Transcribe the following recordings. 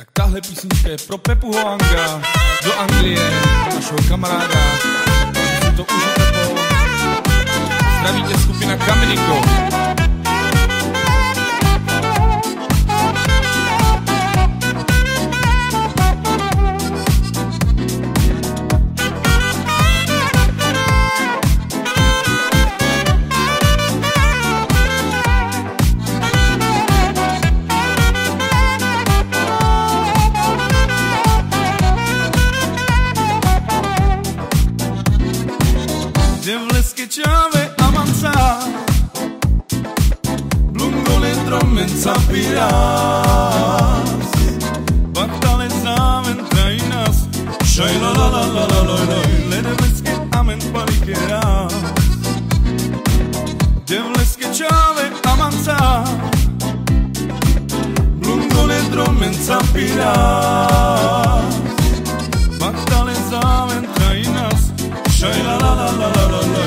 Tak tahle písnička je pro Pepu Hoanga do Anglie, našeho kamaráda. Takže si to užijte, Pepo. Zdraví tě skupina Kameniko. Chiave avanza, lungo le trommenza piras, battale zaven tra i nas, shai la la la la la la la, le devleske amen paliqueras, devleske chiave avanza, lungo le trommenza piras, battale zaven tra i nas, shai la la la la la la la.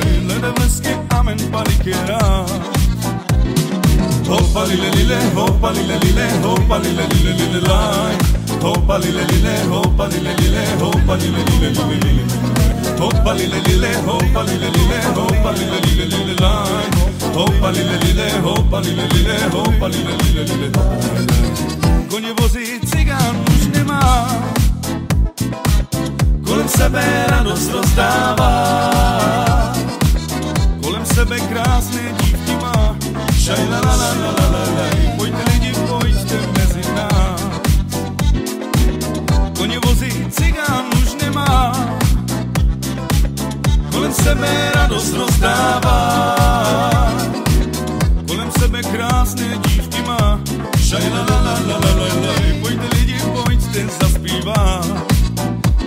Devleske amen paliquera. Hopa lile lile, hopa lile lile, hopa lile lile lile lai. Hopa lile lile, hopa lile lile, hopa lile lile lile lile. Hopa lile lile, hopa lile lile, hopa lile lile lile lai. Hopa lile lile, hopa lile lile, hopa lile lile lile. Koně vozí cigán už nemá, kolem sebe radost rozdává. Kolem sebe krásné dívky má, šaj la la la la la la la. Pojďte lidi, pojďte mezi nás. Koně vozí cigán už nemá, kolem sebe radost rozdává. Kolem sebe krásné dívky má, šaj la la la la la la la. Pojďte lidi, pojďte zaspívat.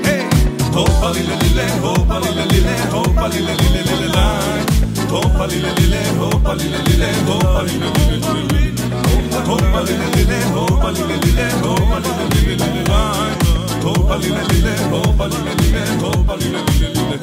Hej! Hopa lile lile, hopa lile lile, hopa lile lile lile lai. Hopa lile lile, hopa lile lile, hopa lile lile lile. Hopa lile lile, hopa lile lile, hopa lile lile lile lai. Hopa lile lile, hopa lile lile, hopa lile lile lile.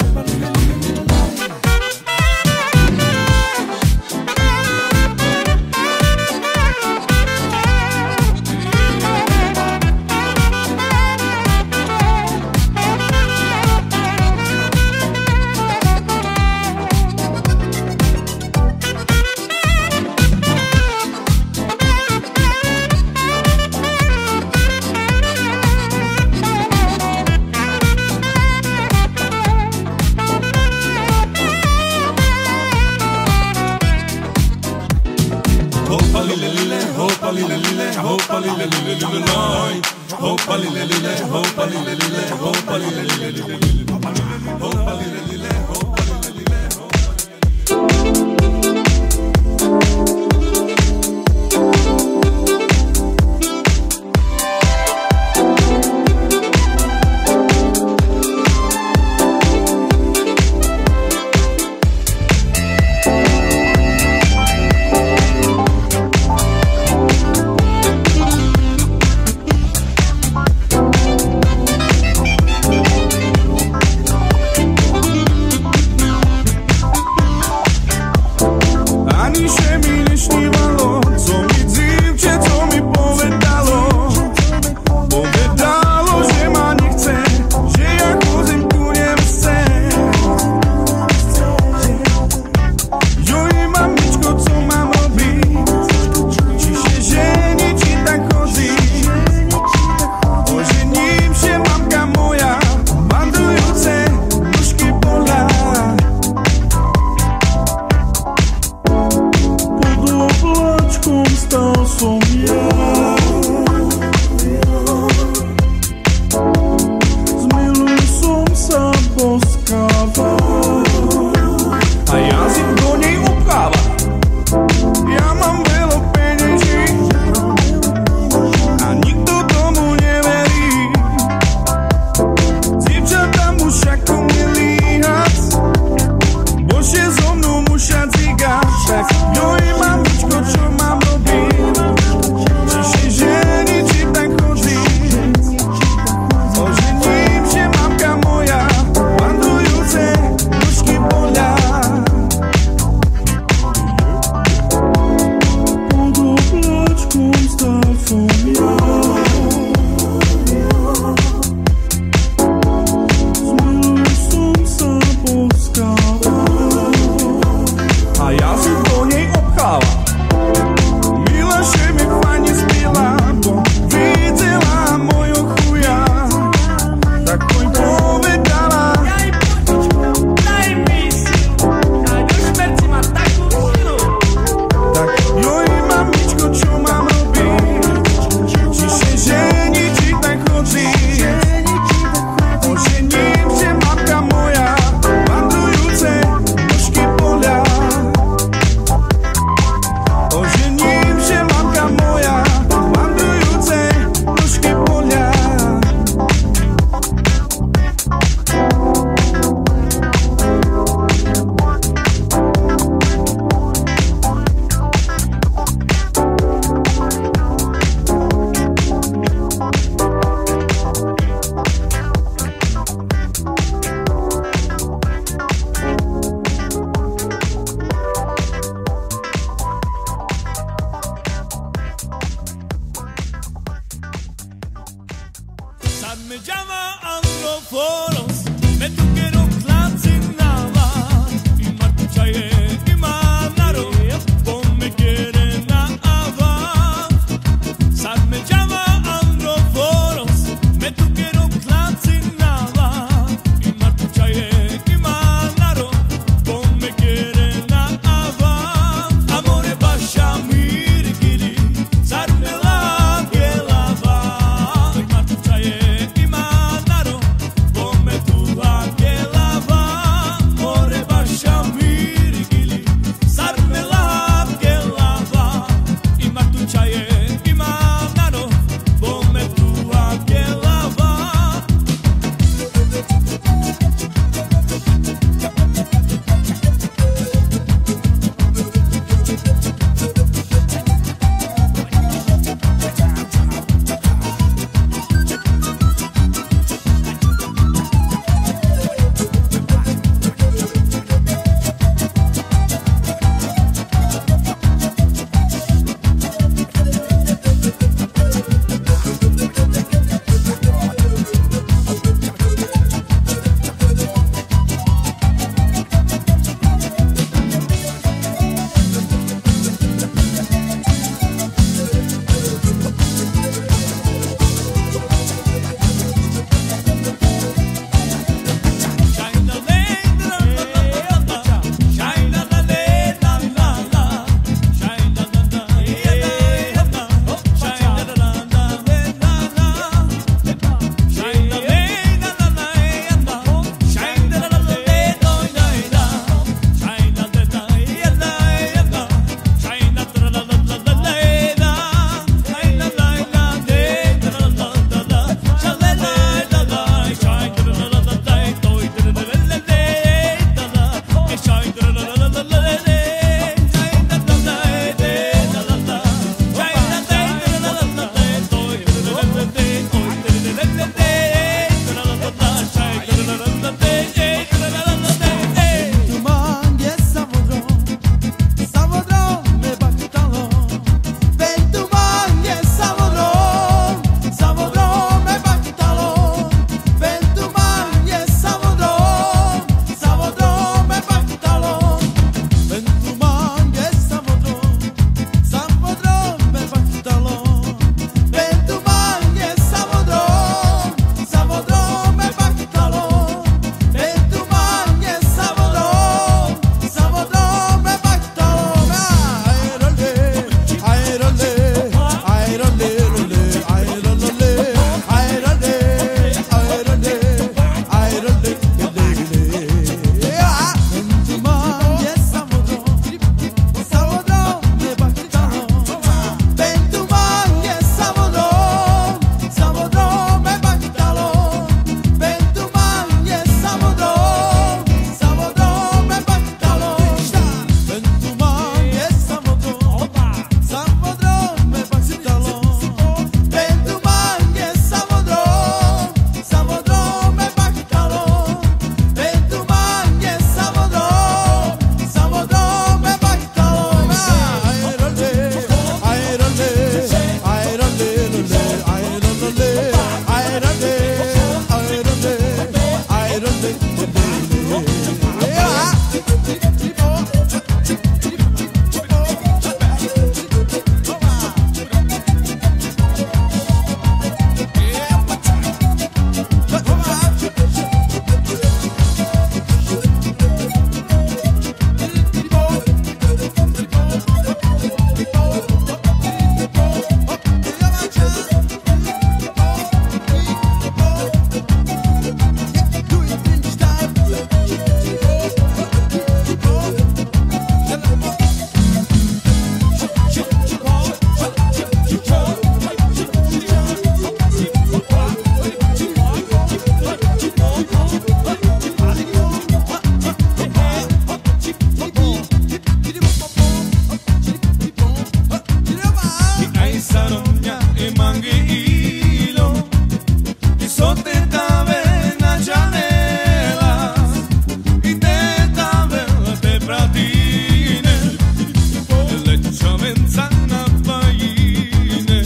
venzana paine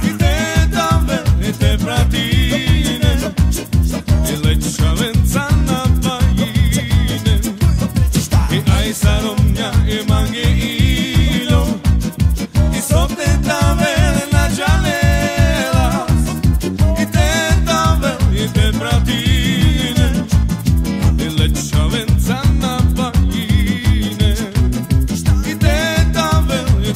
I te dave e te pratine E leccia venzana paine E ai saromnia e manghe ilo I sopte dave na gialela I te dave e te pratine E leccia venzana paine I te dave e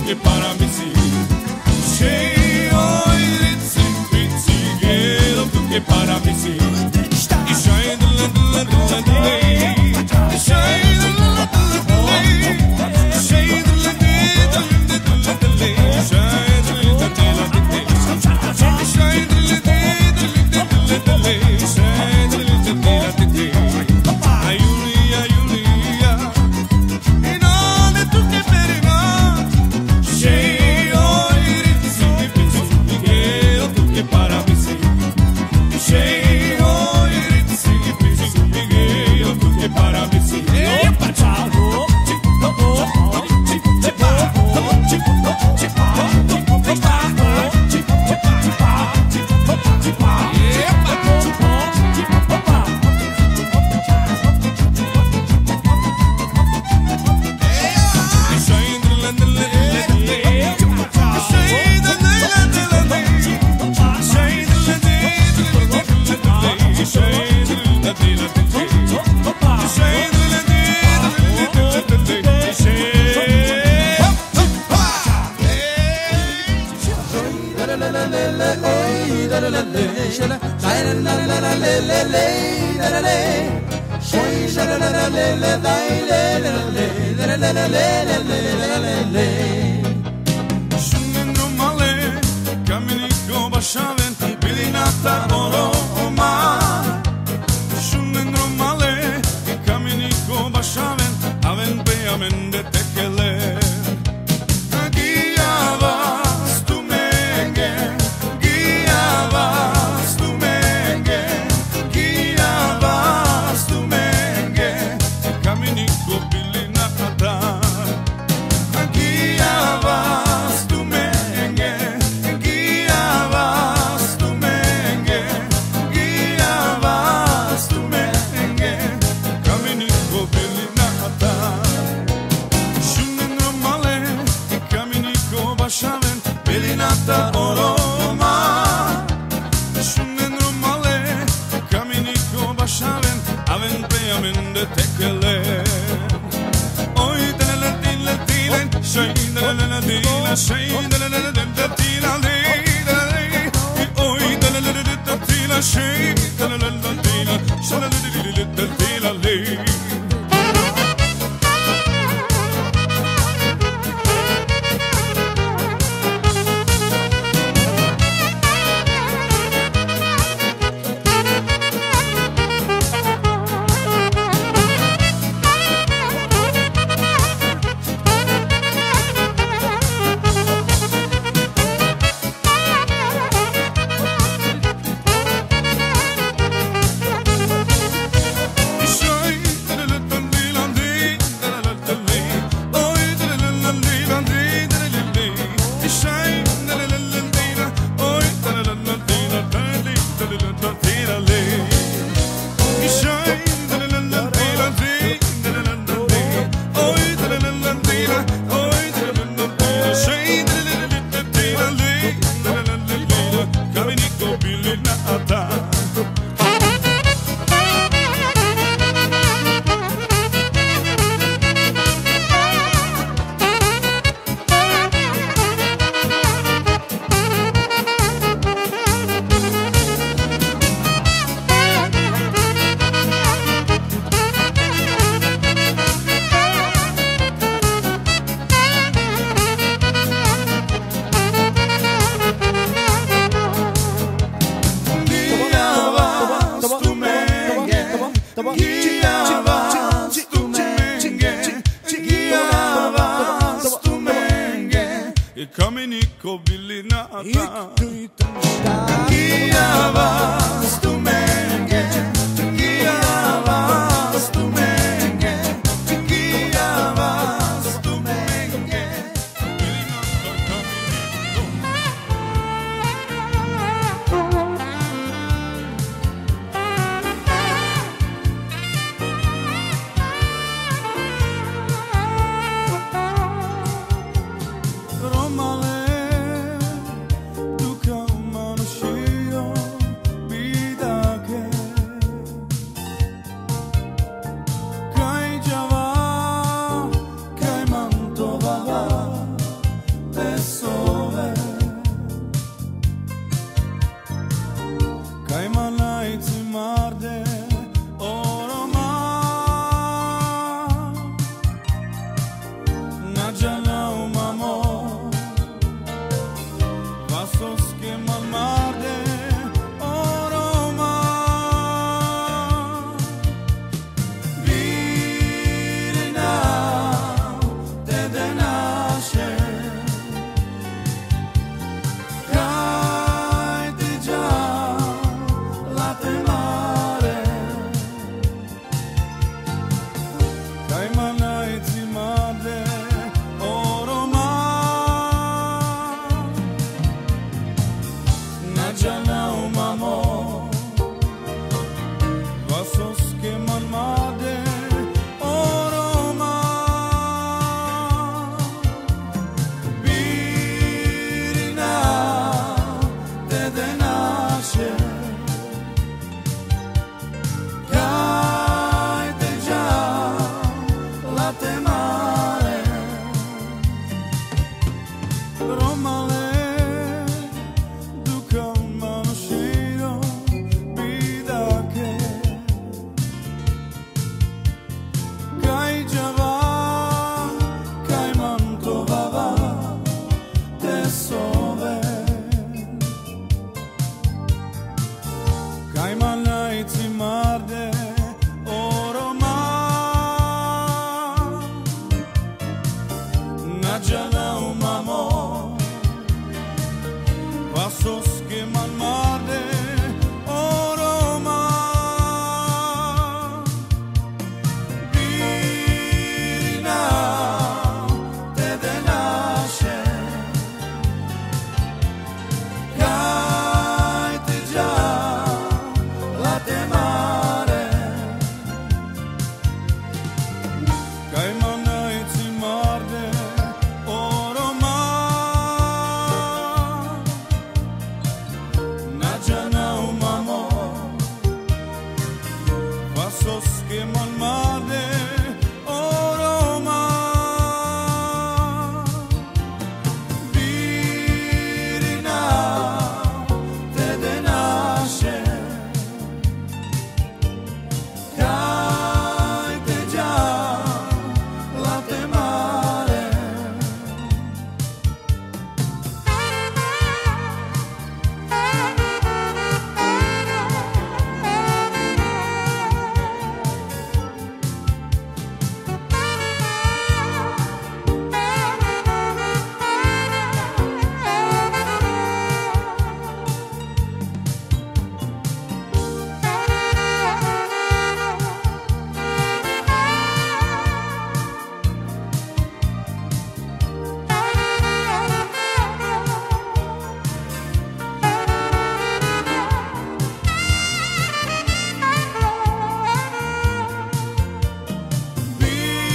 che paramisi. Shei oi ritzi ritzi gelo tu che paramisi. Ishai dilla dilla dilla dilla. Ishai dilla dilla dilla. Ishai dilla dilla dilla dilla. Ishai dilla dilla dilla. Ishai dilla dilla dilla. Ishai dilla dilla dilla. Ayulia ayulia. Inole tu che perina. Shei oi ritzi ritzi gelo tu che paramisi. Shei oi ritzi ritzi gelo tu che paramisi. Epa ciao. Shunendro male, camminico bashaven, bilinata oroma. Shunendro male, camminico bashaven, aven beamen de tekele. Guiavas tu menge, guiavas tu menge, guiavas tu menge, camminico bilinata. Guiavas tu menge, guiavas tu menge, guiavas tu menge, camminico bilinata. Shunendro male, camminico bashaven, bilinata oroma. Shunendro male, camminico bashaven, aven peamen de tekele. Oy dela dila dila, shay dela dila, shay dela dila dila dila. Oy dela dila dila, shay dela dila dila, shay dela dila dila. Camminico bilinata. Guiavas tu menge, guiavas tu menge, guiavas tu menge. Bilinata Romale, tu calma no chio, vida que cai java, cai manto baba, te sove kaj manajci marde oroma Nadjana umamo Vasoske marde oroma Virina te denaše Kaj ti già la te mare Kaj manajci marde oroma Nadjana umamo Vasoske marde oroma Virina te denaše Kaj te già la te mare Romale dukan manoširo bidake Kaj giava kaj mantovava te sove Kaj manajci marde oroma Nadjana umamo Vasoske marde oroma Virina te denaše Kaj ti già la te mare Kaj manajci marde oroma Nadjana umamo Vasoske marde oroma Virina te denaše Kaj te già la te mare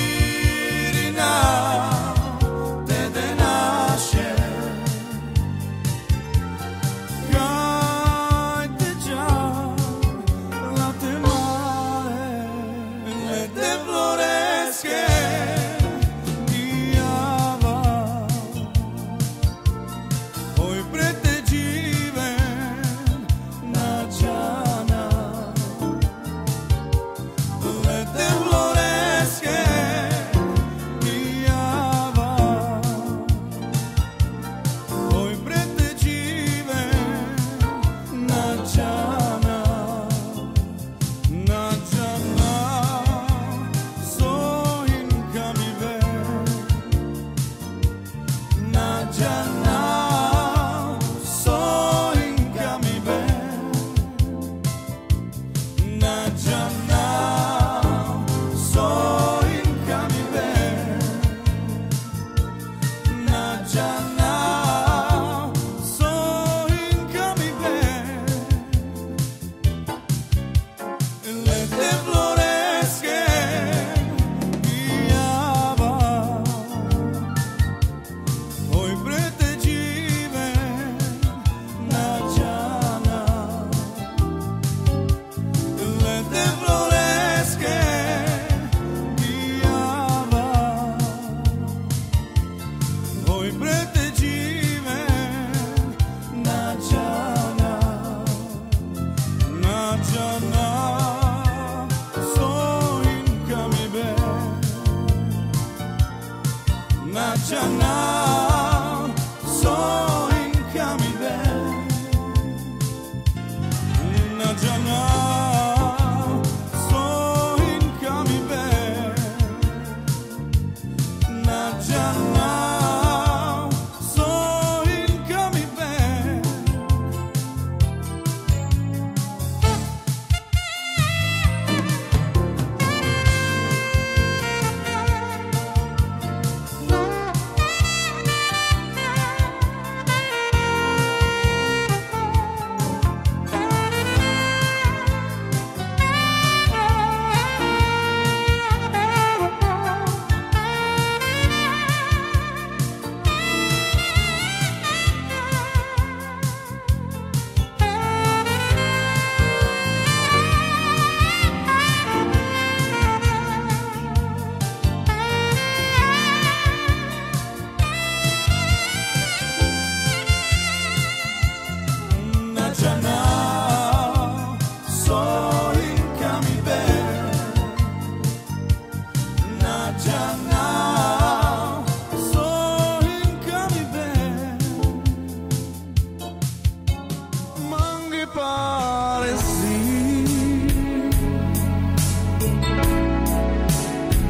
Virina te denaše Kaj te già la te mare Le te floresche Iava Oj preteđive Nadjana Le te floresche Iava Oj preteđive Nadjana Nadjana Sojinka mi ve Nadjana Sojinka mi ve Nadjana Sojinka mi ve Nadjana Sojinka mi ve Le te floresche Iava Oj preteđive Nadjana Le te floresche Iava Oj preteđive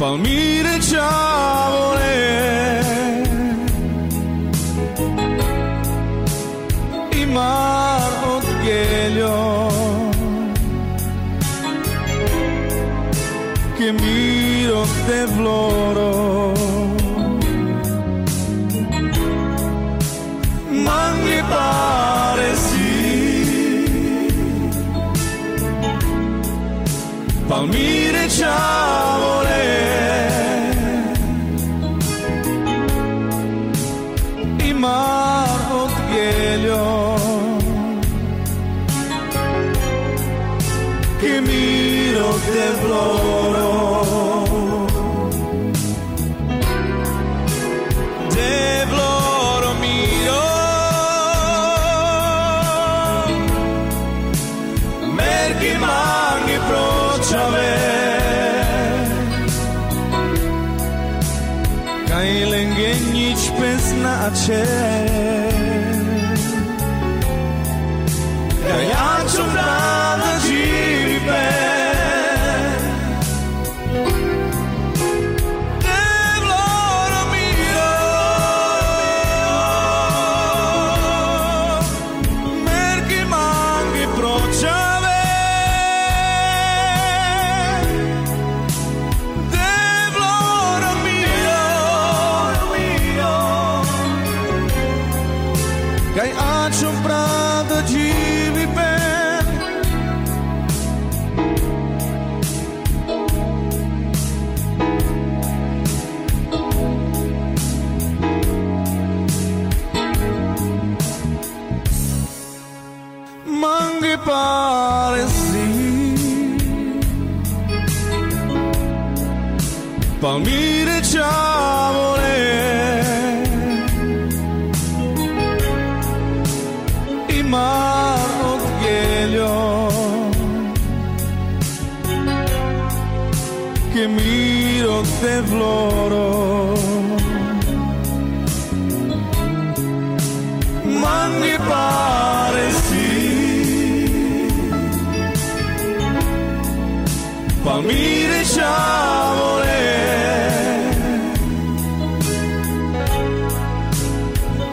Palmire ciavole i mar od gelio che miro te vloro mangi pare sì Palmire ciavole i mar od gelio che miro te vloro Kaj lengenić pesnače Kaj ja ću rada žive Devloro mio Merki mangi pročave Kaj ačom pravda živi ben Mangi pare sì Palmire ciavole mar od gelio che miro te vloro mangi pare sì Palmire ciavole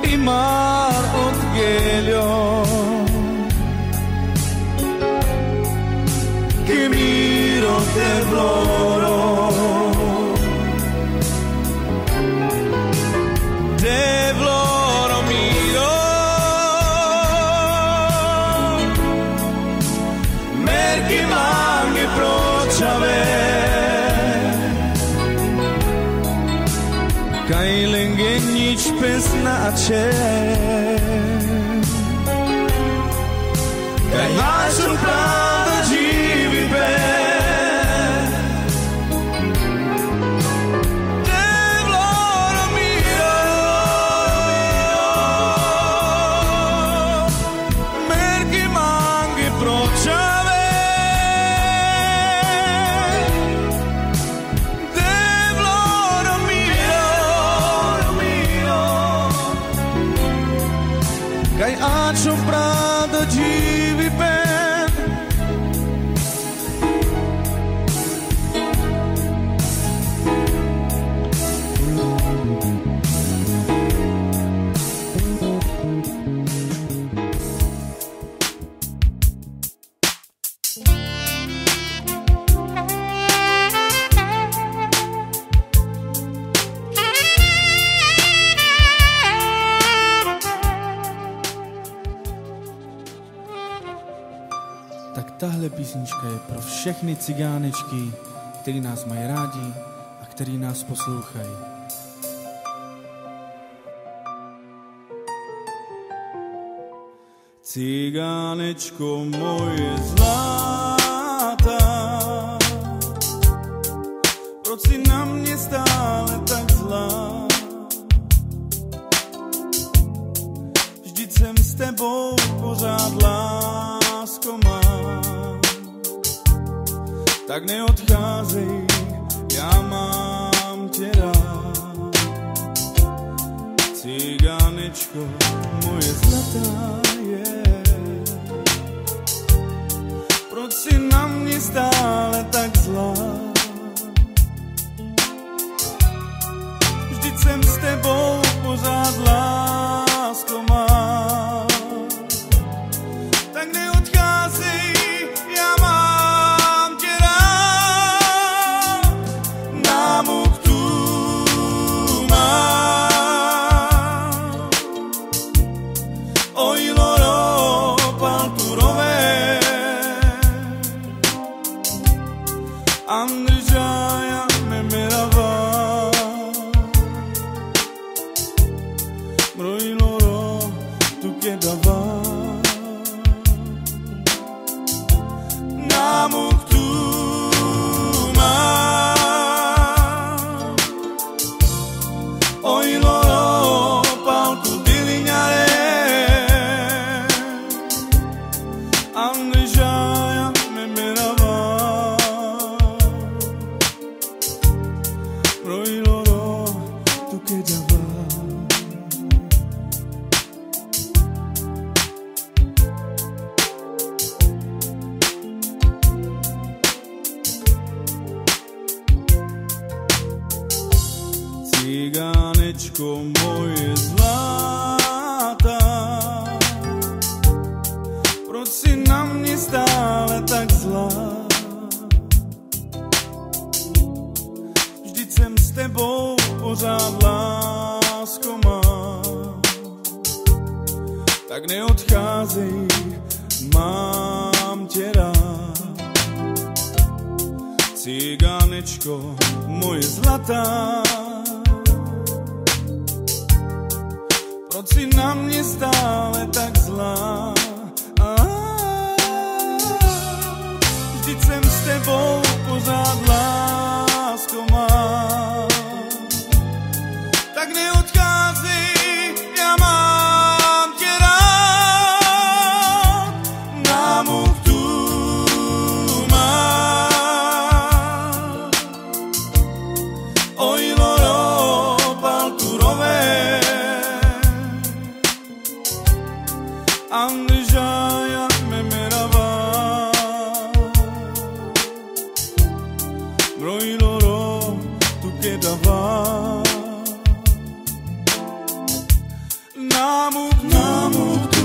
i mar od gelio te vloro te vloro mio merki mangi pročave kaj lengenić pesnače kaj ačom pravda živi ben Kaj ačom pravda živi ben Tak tahle písnička je pro všechny cigánečky, který nás mají rádi a který nás poslouchají. Cigánečko moje zlata, proč si na mě stále tak zlá? Vždyť jsem s tebou pořád lásko mám, tak neodcházej, já mám tě rád. Cigánečko moje zlatá je, proč si na mě stále tak zlá? pořád lásko mám, tak neodcházej, mám tě rád. Cigánečko, moje zlatá, proč si na mě stále tak zlá? Vždyť jsem s tebou pořád lásko mám, tak neodcházej, já mám tě rád. Námuk tu mám, oj loro palturové, Andržája memerava, broj loro tu kedava. Námuk tu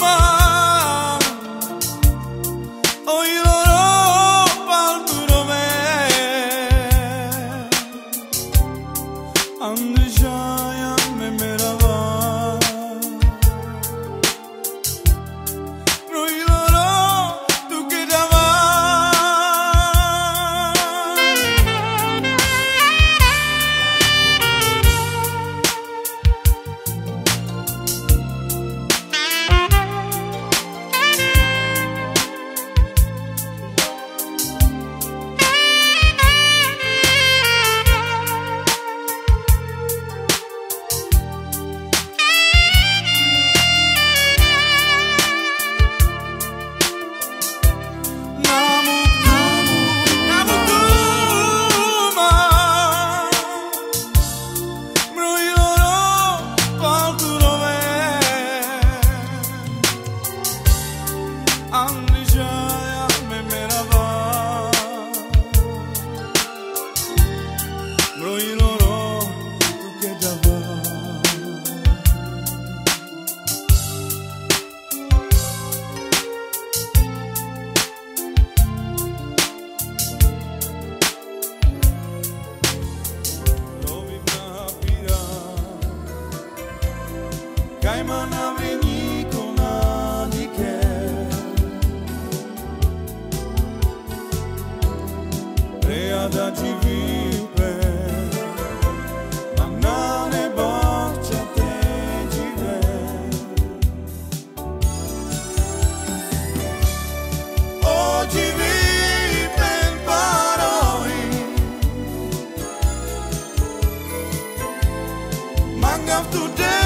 mám, oj loro palturové, Andržája memerava, broj loro tu kedava. Andržája memerava, broj loro tu kedava. Lovim na pira, kajma na vreníko na dike, Preada ti vipe, ma na nebo c'è te dive. Oggi vipe in paroi, manga tu te.